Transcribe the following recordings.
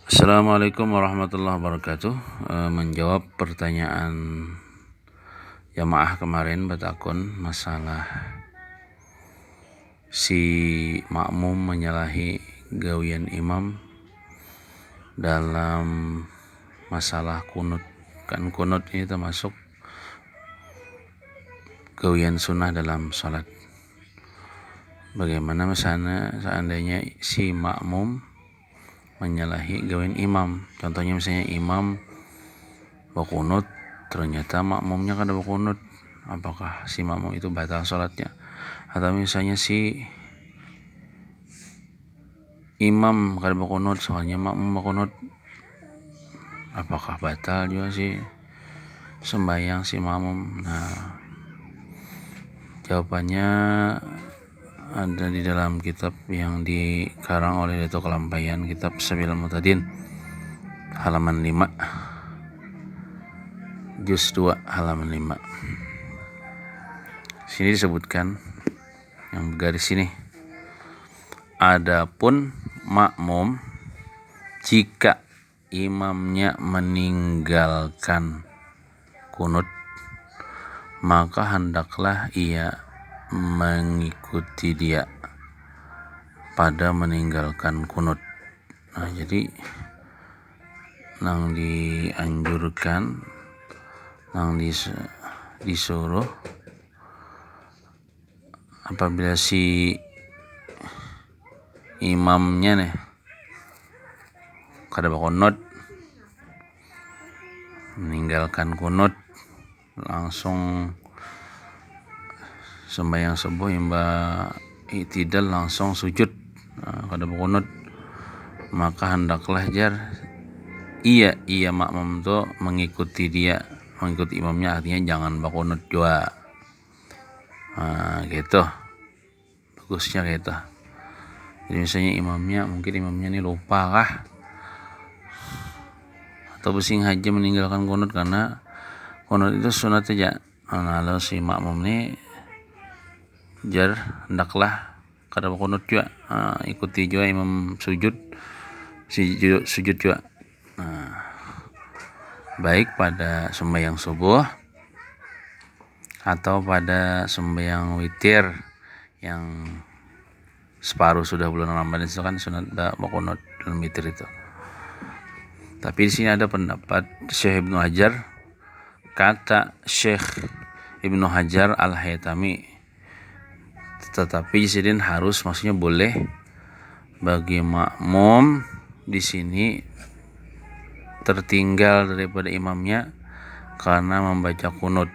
Assalamualaikum warahmatullahi wabarakatuh. Menjawab pertanyaan jamaah kemarin betakun masalah si makmum menyalahi gawian imam dalam masalah kunut. Kan kunut ini termasuk gawian sunnah dalam sholat. Bagaimana misalnya seandainya si makmum menyalahi gawian imam, contohnya misalnya imam berkunut, ternyata makmumnya kada berkunut, apakah si makmum itu batal sholatnya? Atau misalnya si imam kada berkunut, soalnya makmum berkunut, apakah batal juga si sembahyang si makmum? Nah, jawabannya ada di dalam kitab yang dikarang oleh Dato' Kelampaian, kitab Sabilul Muhtadin, halaman 5, juz 2 halaman 5. Sini disebutkan yang garis ini, adapun makmum jika imamnya meninggalkan kunut, maka hendaklah ia mengikuti dia pada meninggalkan kunut. Nah, jadi nang dianjurkan, nang disuruh apabila si imamnya nih kada berkunut, meninggalkan kunut, langsung sembahyang subuh imba i'tidal langsung sujud, kada berkunut, maka hendaklah ia makmum tu mengikuti imamnya, artinya jangan berkunut juga. Gitu bagusnya gitu. Jadi misalnya mungkin imamnya ini lupa kah, atau besing haja meninggalkan kunut, karena kunut itu sunat aja. Nah, lalu si makmum ini hendaklah kada berkunut juga, ikuti juga imam sujud juga. Baik pada sembahyang subuh atau pada sembahyang witir yang separuh sudah bulan Ramadan, itu kan sunat berkunut dalam witir itu. Tapi di sini ada pendapat Syekh Ibnu Hajar. Kata Syekh Ibnu Hajar Al-Haytami, tetapi disini harus, maksudnya boleh bagi makmum di sini tertinggal daripada imamnya karena membaca kunut,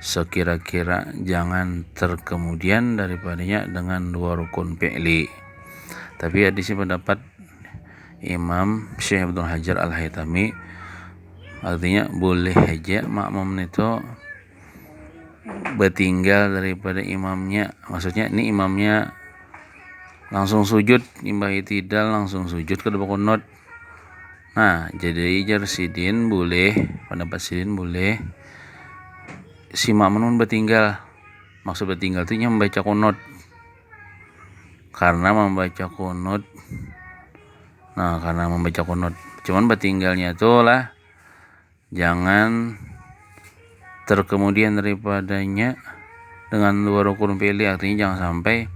sekira-kira jangan terkemudian daripadanya dengan 2 rukun fi'li. Tapi di sini pendapat Imam Syekh Abdul Hajar Al-Haytami, artinya boleh aja makmum itu bertinggal daripada imamnya. Maksudnya ini imamnya langsung sujud, imba i'tidal langsung sujud kada berkunut. Nah, jadi sidin boleh, pendapat sidin boleh si makmum bertinggal. Maksud bertinggal itu membaca kunut, karena membaca kunut. Cuman bertinggalnya itulah jangan terkemudian daripadanya dengan 2 rukun fi'li, artinya jangan sampai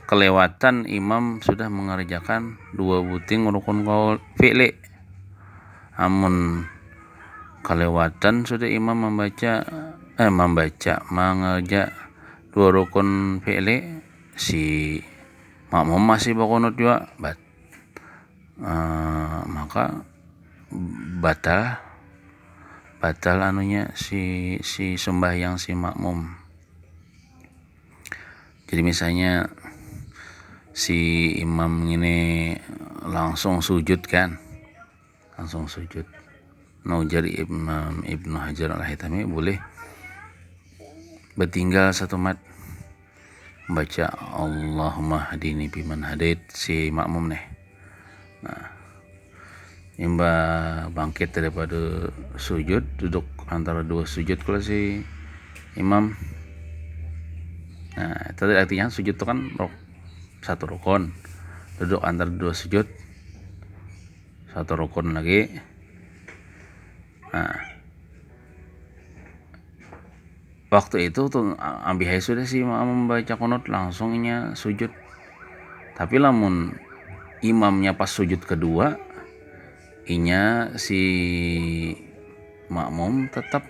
kelewatan imam sudah mengerjakan 2 buting rukun fi'li. Amun kelewatan sudah imam mengerja 2 rukun fi'li, si makmum masih berkunut juga, maka batal anunya si sembahyang si makmum. Jadi misalnya si imam ini langsung sujud. Ujar Imam Ibnu Hajar Al-Haytami boleh bertinggal 1 mat, baca Allahumma hadini biman hadait si makmum nih. Nah, imba bangkit daripada sujud, duduk antara 2 sujud kalau si imam. Nah, itu artinya sujud itu kan 1 rukun. duduk antara dua sujud, satu rukun lagi. Nah, waktu itu tuh ambihai sudah sih membaca kunut langsungnya sujud. Tapi lamun imamnya pas sujud kedua, inya si makmum tetap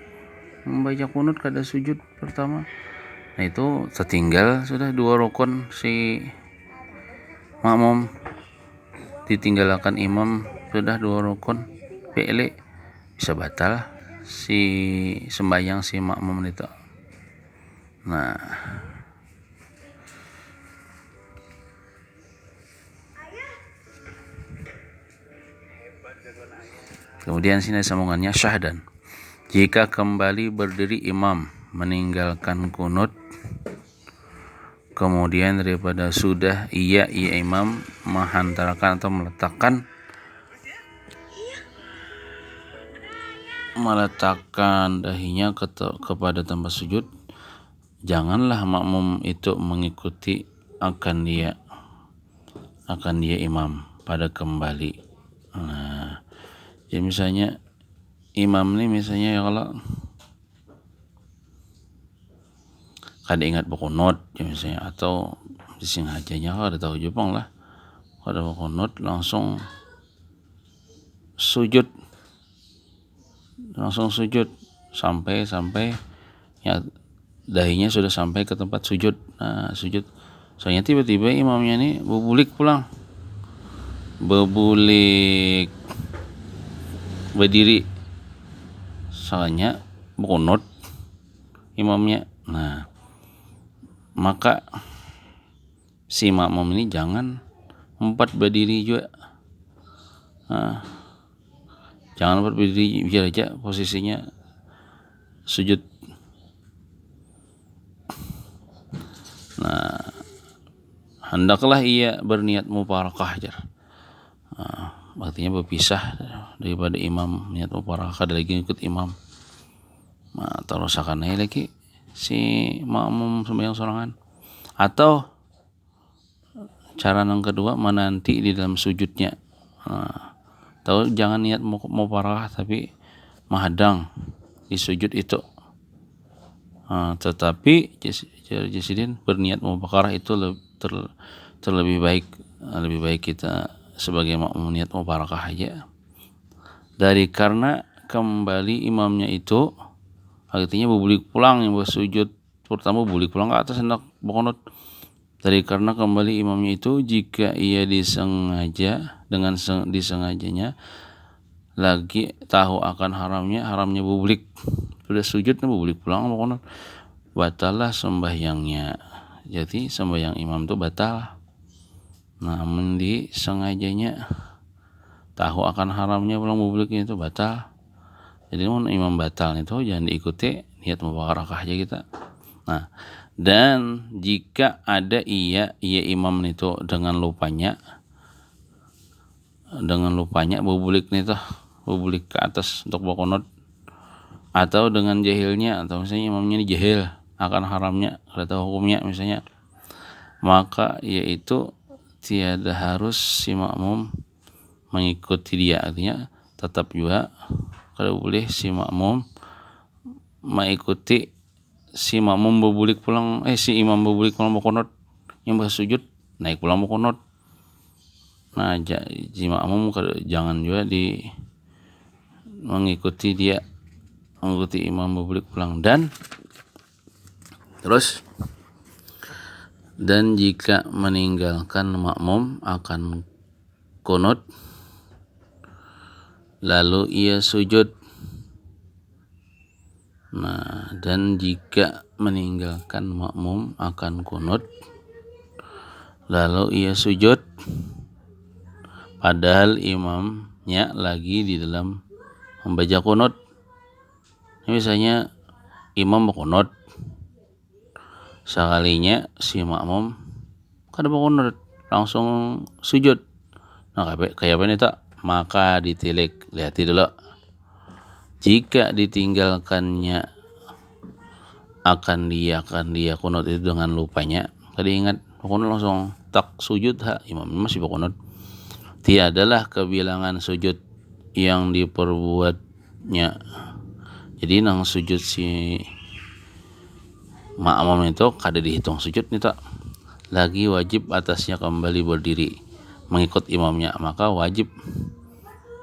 membaca kunut kada sujud pertama. Nah itu tertinggal sudah dua rukun si makmum, ditinggalkan imam sudah dua rukun, pilih bisa batal si sembahyang si makmum itu. Nah, kemudian sini sambungannya syahdan. Jika kembali berdiri imam meninggalkan kunut, kemudian daripada sudah ia imam menghantarkan atau meletakkan dahinya kepada tempat sujud, janganlah makmum itu mengikuti akan dia imam pada kembali. Nah, ya misalnya imam nih misalnya ya kalau kada ingat berkunut ya misalnya, atau disingajanya kada tahu Jepang lah, kada berkunut langsung sujud sampai ya dahinya sudah sampai ke tempat sujud. Nah, sujud soalnya tiba-tiba imamnya nih bebulik berdiri soalnya berkunut imamnya. Nah, maka si makmum ini jangan empat berdiri juga. Nah, jangan empat berdiri, biar aja posisinya sujud. Nah, hendaklah ia berniat mubarakah aja. Artinya berpisah daripada imam, niat mubarakah ada lagi ikut imam. Nah, terus akan lagi si makmum sembahyang sorangan. Atau cara yang kedua menanti di dalam sujudnya. Tahu jangan niat mubarakah tapi menghadang di sujud itu. Tetapi jasidin berniat mubarakah itu terlebih baik. Lebih baik kita sebagai makmum niat mubarakah aja. Dari karena kembali imamnya itu artinya berbulik pulang yang bersujud pertama, berbulik pulang ke atas hendak berkunut. Dari karena kembali imamnya itu jika ia disengaja dengan disengajanya lagi tahu akan haramnya berbulik, sudah sujud berbulik pulang berkunut, batallah sembahyangnya. Jadi sembahyang imam itu batal. Namun disengajanya tahu akan haramnya pulang berbuliknya itu batal. Jadi imam batal itu jangan diikuti, niat mubarakah aja kita. Nah, dan jika ada ia imam itu dengan lupanya berbulik ke atas untuk berkunut, atau dengan jahilnya, atau misalnya imamnya ini jahil akan haramnya atau hukumnya misalnya, maka yaitu tiada harus si makmum mengikuti dia. Artinya tetap juga kalau boleh si makmum mengikuti si makmum berbulik pulang si imam berbulik pulang berkunut, yang bersujud naik pulang berkunut. Nah, si makmum jangan juga mengikuti imam berbulik pulang. Dan jika meninggalkan makmum akan kunut lalu ia sujud. Nah, dan jika meninggalkan makmum akan kunut lalu ia sujud padahal imamnya lagi di dalam membaca kunut. Misalnya imam berkunut, sekalinya si makmum kada berkunut langsung sujud. Nah, kayak apa nih tak? Maka ditilik, lihati dulu. Jika ditinggalkannya akan dia kunut itu dengan lupanya, tadi ingat kunut langsung tak sujud imam masih berkunut, tiadalah kebilangan sujud yang diperbuatnya. Jadi nang sujud si makmum itu kada dihitung sujud nih tak, lagi wajib atasnya kembali berdiri mengikut imamnya, maka wajib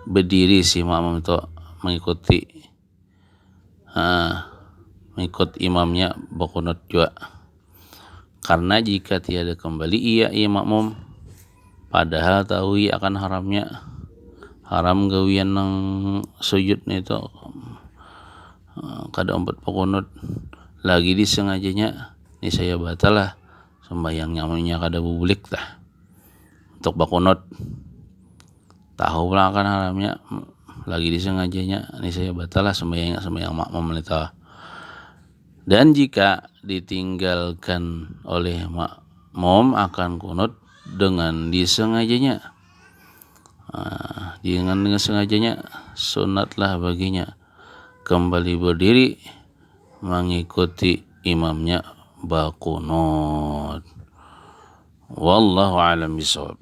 berdiri si makmum itu mengikut imamnya berkunut juga. Karena jika tiada kembali ia makmum, padahal tahu akan haram gawian nang sujud itu kada empat berkunut, lagi disengajanya ini saya batalah sembahyangnya, namanya kada bubulik lah untuk berkunut, tahu pula akan haramnya, lagi disengajanya ini saya batalah sembahyang makmum itu. Dan jika ditinggalkan oleh makmum akan kunut dengan disengajanya, dengan sengajanya, sunatlah baginya kembali berdiri mengikuti imamnya berkunut. Wallahu a'lam bishawab.